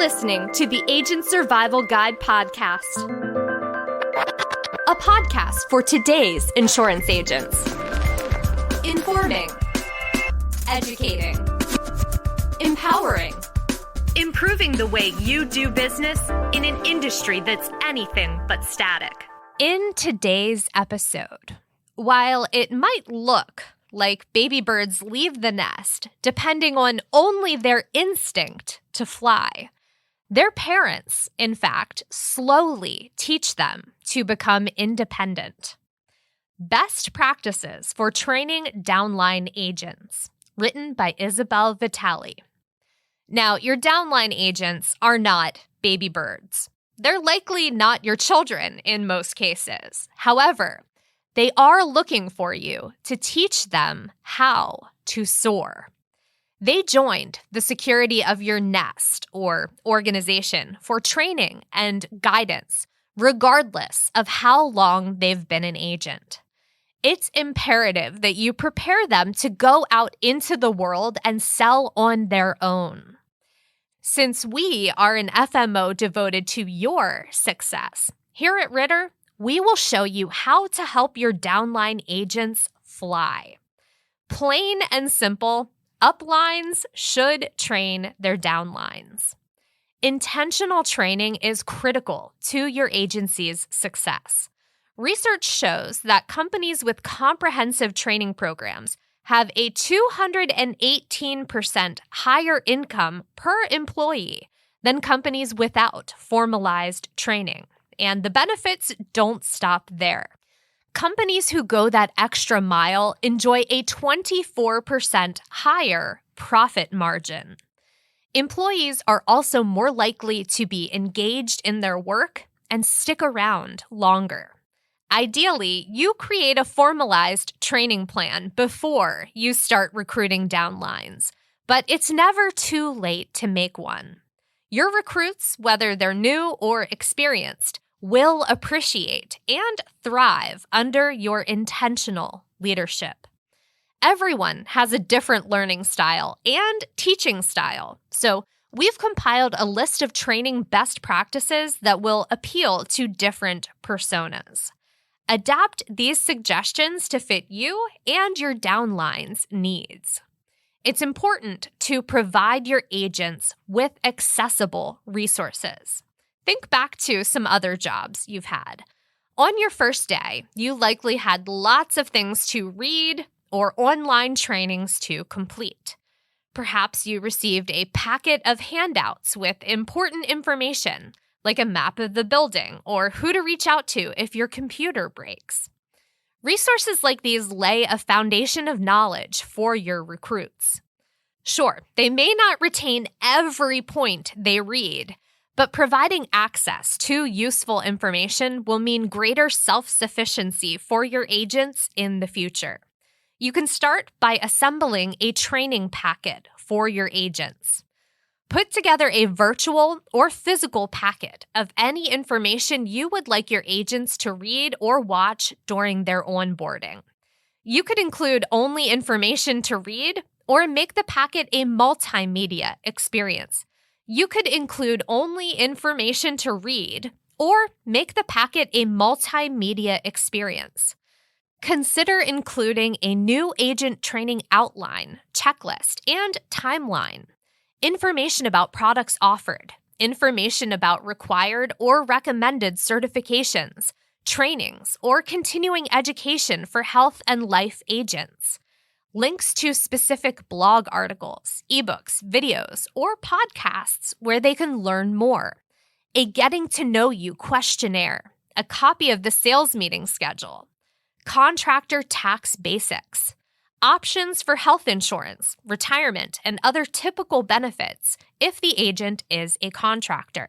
listening to the Agent Survival Guide podcast, a podcast for today's insurance agents. Informing, educating, empowering, improving the way you do business in an industry that's anything but static. In today's episode, while it might look like baby birds leave the nest depending on only their instinct to fly, their parents, in fact, slowly teach them to become independent. Best Practices for Training Downline Agents, written by Isabel Vitale. Now, your downline agents are not baby birds. They're likely not your children in most cases. However, they are looking for you to teach them how to soar. They joined the security of your nest or organization for training and guidance, regardless of how long they've been an agent. It's imperative that you prepare them to go out into the world and sell on their own. Since we are an FMO devoted to your success, here at Ritter, we will show you how to help your downline agents fly. Plain and simple, uplines should train their downlines. Intentional training is critical to your agency's success. Research shows that companies with comprehensive training programs have a 218% higher income per employee than companies without formalized training. And the benefits don't stop there. Companies who go that extra mile enjoy a 24% higher profit margin. Employees are also more likely to be engaged in their work and stick around longer. Ideally, you create a formalized training plan before you start recruiting downlines, but it's never too late to make one. Your recruits, whether they're new or experienced, will appreciate and thrive under your intentional leadership. Everyone has a different learning style and teaching style, so we've compiled a list of training best practices that will appeal to different personas. Adapt these suggestions to fit you and your downline's needs. It's important to provide your agents with accessible resources. Think back to some other jobs you've had. On your first day, you likely had lots of things to read or online trainings to complete. Perhaps you received a packet of handouts with important information, like a map of the building or who to reach out to if your computer breaks. Resources like these lay a foundation of knowledge for your recruits. Sure, they may not retain every point they read, but providing access to useful information will mean greater self-sufficiency for your agents in the future. You can start by assembling a training packet for your agents. Put together a virtual or physical packet of any information you would like your agents to read or watch during their onboarding. You could include only information to read or make the packet a multimedia experience. You could include only information to read or make the packet a multimedia experience. Consider including a new agent training outline, checklist, and timeline. Information about products offered, information about required or recommended certifications, trainings, or continuing education for health and life agents. Links to specific blog articles, ebooks, videos, or podcasts where they can learn more. A getting to know you questionnaire, a copy of the sales meeting schedule, contractor tax basics, options for health insurance, retirement, and other typical benefits if the agent is a contractor.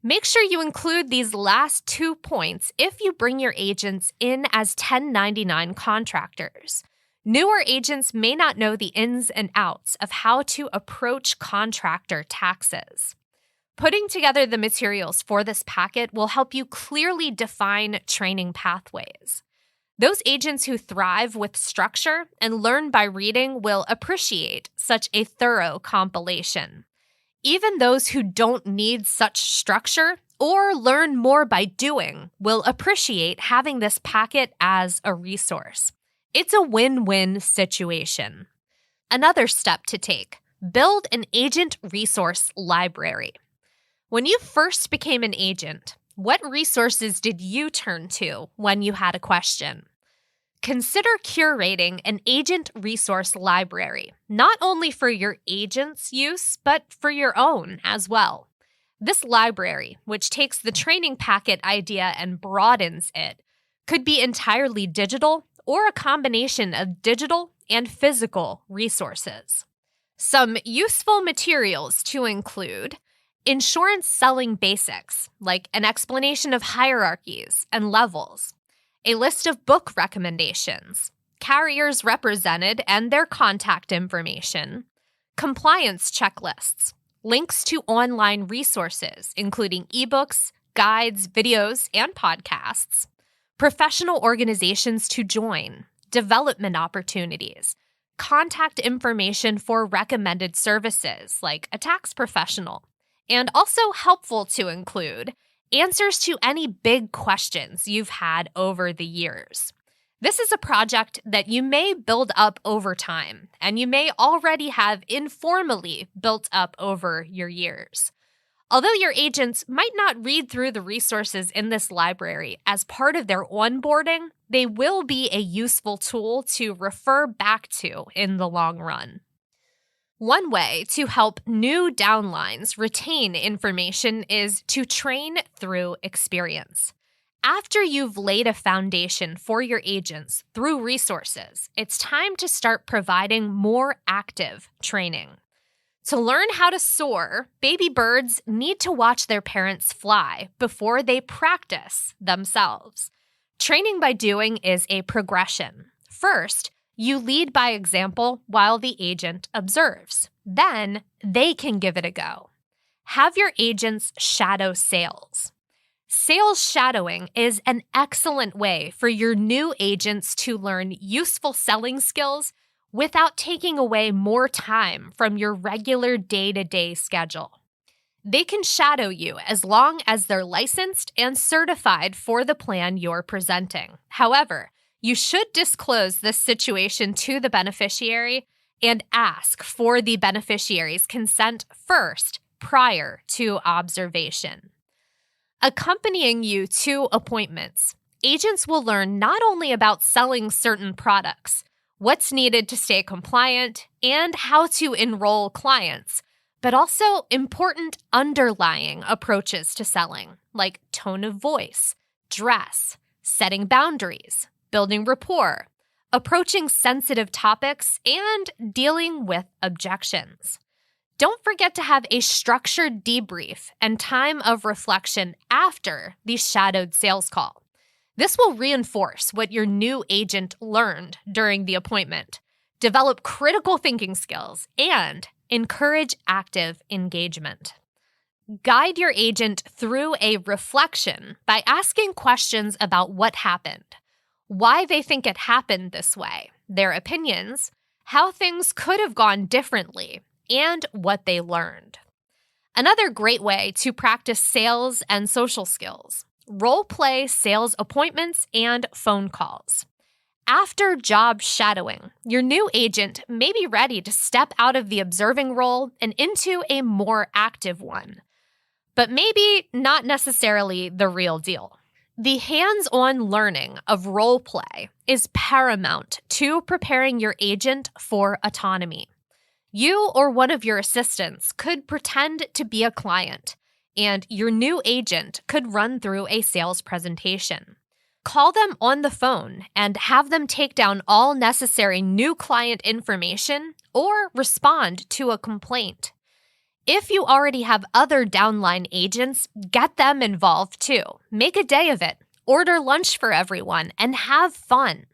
Make sure you include these last 2 points if you bring your agents in as 1099 contractors. Newer agents may not know the ins and outs of how to approach contractor taxes. Putting together the materials for this packet will help you clearly define training pathways. Those agents who thrive with structure and learn by reading will appreciate such a thorough compilation. Even those who don't need such structure or learn more by doing will appreciate having this packet as a resource. It's a win-win situation. Another step to take: build an agent resource library. When you first became an agent, what resources did you turn to when you had a question? Consider curating an agent resource library, not only for your agent's use, but for your own as well. This library, which takes the training packet idea and broadens it, could be entirely digital or a combination of digital and physical resources. Some useful materials to include: insurance selling basics, like an explanation of hierarchies and levels, a list of book recommendations, carriers represented and their contact information, compliance checklists, links to online resources, including ebooks, guides, videos, and podcasts, professional organizations to join, development opportunities, contact information for recommended services like a tax professional, and also helpful to include answers to any big questions you've had over the years. This is a project that you may build up over time, and you may already have informally built up over your years. Although your agents might not read through the resources in this library as part of their onboarding, they will be a useful tool to refer back to in the long run. One way to help new downlines retain information is to train through experience. After you've laid a foundation for your agents through resources, it's time to start providing more active training. To learn how to soar, baby birds need to watch their parents fly before they practice themselves. Training by doing is a progression. First, you lead by example while the agent observes. Then they can give it a go. Have your agents shadow sales. Sales shadowing is an excellent way for your new agents to learn useful selling skills without taking away more time from your regular day-to-day schedule. They can shadow you as long as they're licensed and certified for the plan you're presenting. However, you should disclose this situation to the beneficiary and ask for the beneficiary's consent first prior to observation. Accompanying you to appointments, agents will learn not only about selling certain products, what's needed to stay compliant, and how to enroll clients, but also important underlying approaches to selling, like tone of voice, dress, setting boundaries, building rapport, approaching sensitive topics, and dealing with objections. Don't forget to have a structured debrief and time of reflection after the shadowed sales call. This will reinforce what your new agent learned during the appointment, develop critical thinking skills, and encourage active engagement. Guide your agent through a reflection by asking questions about what happened, why they think it happened this way, their opinions, how things could have gone differently, and what they learned. Another great way to practice sales and social skills: role-play sales appointments and phone calls. After job shadowing, your new agent may be ready to step out of the observing role and into a more active one, but maybe not necessarily the real deal. The hands-on learning of role play is paramount to preparing your agent for autonomy. You or one of your assistants could pretend to be a client, and your new agent could run through a sales presentation. Call them on the phone and have them take down all necessary new client information or respond to a complaint. If you already have other downline agents, get them involved too. Make a day of it, order lunch for everyone, and have fun.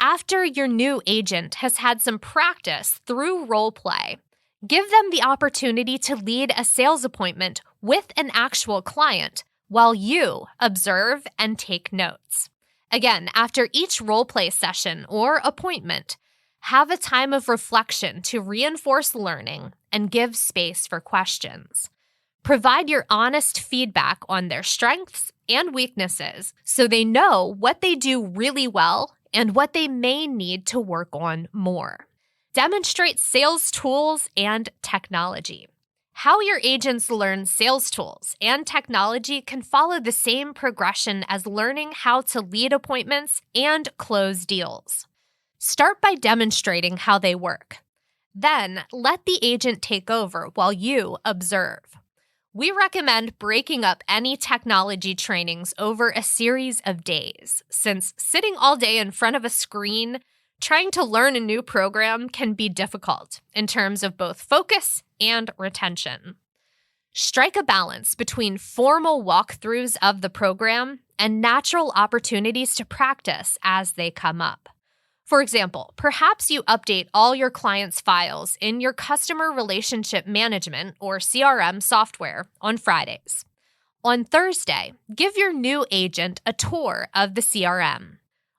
After your new agent has had some practice through role play, give them the opportunity to lead a sales appointment with an actual client while you observe and take notes. Again, after each role play session or appointment, have a time of reflection to reinforce learning and give space for questions. Provide your honest feedback on their strengths and weaknesses so they know what they do really well and what they may need to work on more. Demonstrate sales tools and technology. How your agents learn sales tools and technology can follow the same progression as learning how to lead appointments and close deals. Start by demonstrating how they work. Then, let the agent take over while you observe. We recommend breaking up any technology trainings over a series of days, since sitting all day in front of a screen trying to learn a new program can be difficult in terms of both focus and retention. Strike a balance between formal walkthroughs of the program and natural opportunities to practice as they come up. For example, perhaps you update all your clients' files in your customer relationship management or CRM software on Fridays. On Thursday, give your new agent a tour of the CRM.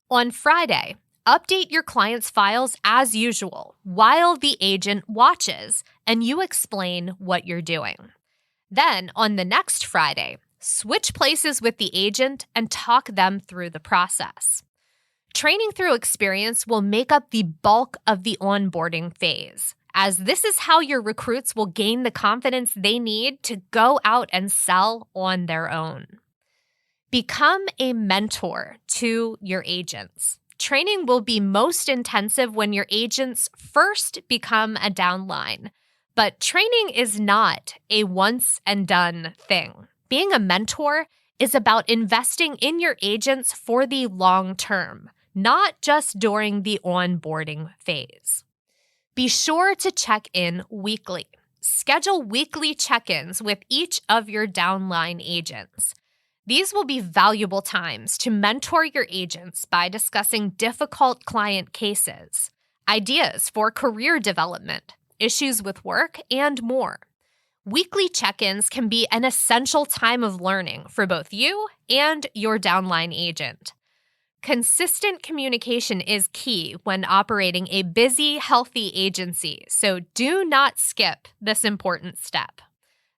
On Friday, update your clients' files as usual while the agent watches and you explain what you're doing. Then, on the next Friday, switch places with the agent and talk them through the process. Training through experience will make up the bulk of the onboarding phase, as this is how your recruits will gain the confidence they need to go out and sell on their own. Become a mentor to your agents. Training will be most intensive when your agents first become a downline, but training is not a once-and-done thing. Being a mentor is about investing in your agents for the long term, not just during the onboarding phase. Be sure to check in weekly. Schedule weekly check-ins with each of your downline agents. These will be valuable times to mentor your agents by discussing difficult client cases, ideas for career development, issues with work, and more. Weekly check-ins can be an essential time of learning for both you and your downline agent. Consistent communication is key when operating a busy, healthy agency, so do not skip this important step.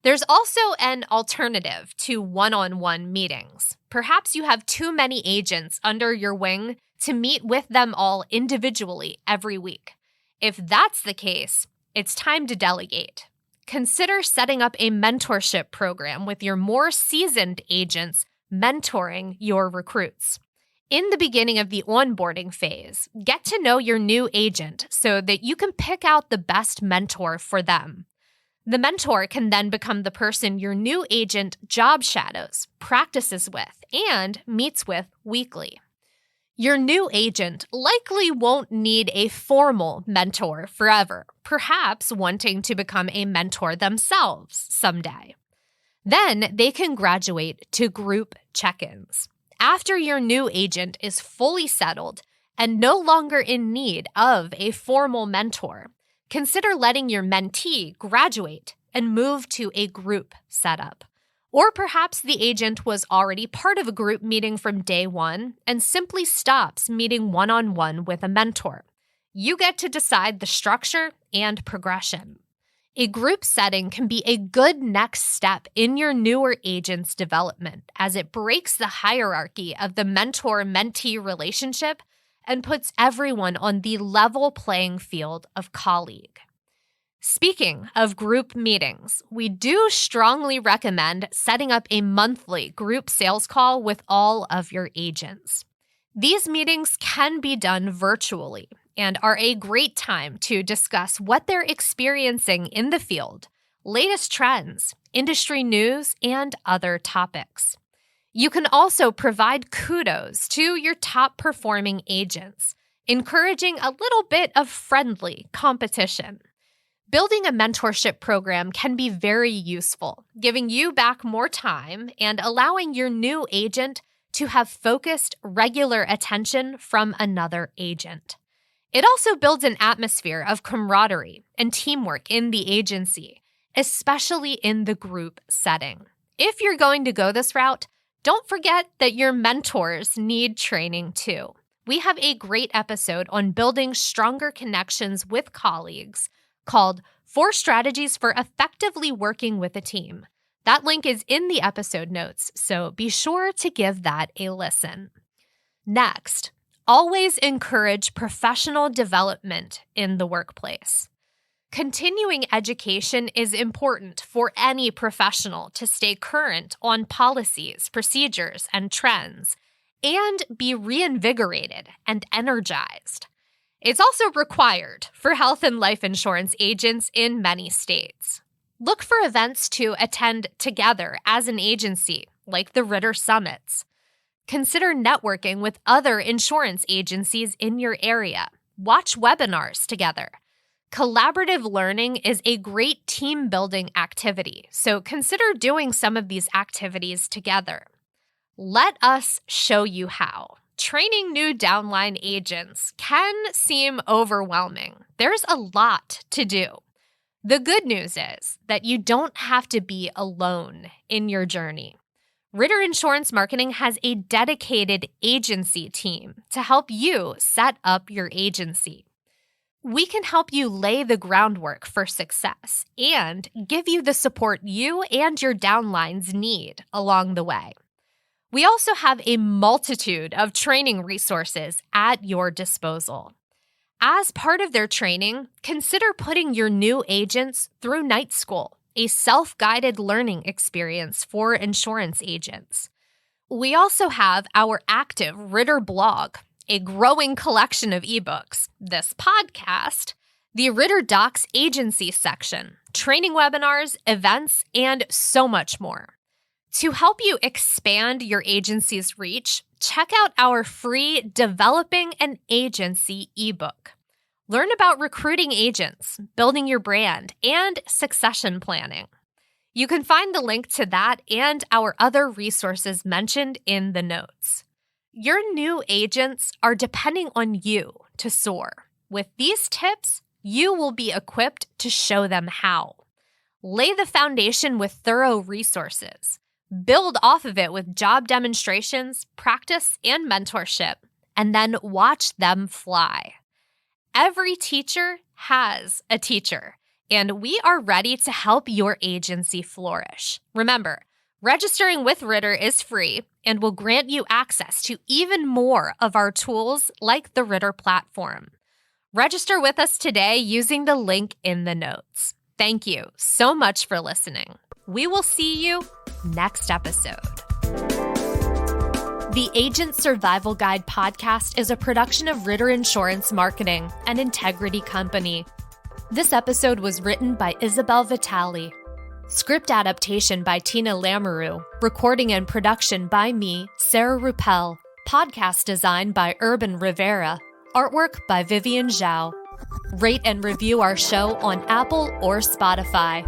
There's also an alternative to one-on-one meetings. Perhaps you have too many agents under your wing to meet with them all individually every week. If that's the case, it's time to delegate. Consider setting up a mentorship program with your more seasoned agents mentoring your recruits. In the beginning of the onboarding phase, get to know your new agent so that you can pick out the best mentor for them. The mentor can then become the person your new agent job shadows, practices with, and meets with weekly. Your new agent likely won't need a formal mentor forever, perhaps wanting to become a mentor themselves someday. Then they can graduate to group check-ins. After your new agent is fully settled and no longer in need of a formal mentor, consider letting your mentee graduate and move to a group setup. Or perhaps the agent was already part of a group meeting from day one and simply stops meeting one-on-one with a mentor. You get to decide the structure and progression. A group setting can be a good next step in your newer agent's development, as it breaks the hierarchy of the mentor-mentee relationship and puts everyone on the level playing field of colleague. Speaking of group meetings, we do strongly recommend setting up a monthly group sales call with all of your agents. These meetings can be done virtually and are a great time to discuss what they're experiencing in the field, latest trends, industry news, and other topics. You can also provide kudos to your top-performing agents, encouraging a little bit of friendly competition. Building a mentorship program can be very useful, giving you back more time and allowing your new agent to have focused, regular attention from another agent. It also builds an atmosphere of camaraderie and teamwork in the agency, especially in the group setting. If you're going to go this route, don't forget that your mentors need training too. We have a great episode on building stronger connections with colleagues called 4 strategies for effectively working with a team. That link is in the episode notes, so be sure to give that a listen. Next, always encourage professional development in the workplace. Continuing education is important for any professional to stay current on policies, procedures, and trends, and be reinvigorated and energized. It's also required for health and life insurance agents in many states. Look for events to attend together as an agency, like the Ritter Summits. Consider networking with other insurance agencies in your area. Watch webinars together. Collaborative learning is a great team-building activity, so consider doing some of these activities together. Let us show you how. Training new downline agents can seem overwhelming. There's a lot to do. The good news is that you don't have to be alone in your journey. Ritter Insurance Marketing has a dedicated agency team to help you set up your agency. We can help you lay the groundwork for success and give you the support you and your downlines need along the way. We also have a multitude of training resources at your disposal. As part of their training, consider putting your new agents through Night School, a self-guided learning experience for insurance agents. We also have our active Ritter blog, a growing collection of ebooks, this podcast, the Ritter Docs agency section, training webinars, events, and so much more. To help you expand your agency's reach, check out our free Developing an Agency ebook. Learn about recruiting agents, building your brand, and succession planning. You can find the link to that and our other resources mentioned in the notes. Your new agents are depending on you to soar. With these tips, you will be equipped to show them how. Lay the foundation with thorough resources. Build off of it with job demonstrations, practice, and mentorship, and then watch them fly. Every teacher has a teacher, and we are ready to help your agency flourish. Remember, registering with Ritter is free and will grant you access to even more of our tools like the Ritter platform. Register with us today using the link in the notes. Thank you so much for listening. We will see you next episode. The Agent Survival Guide podcast is a production of Ritter Insurance Marketing, an Integrity company. This episode was written by Isabel Vitale. Script adaptation by Tina Lamoureux. Recording and production by me, Sarah Ruppel. Podcast design by Urban Rivera. Artwork by Vivian Zhao. Rate and review our show on Apple or Spotify.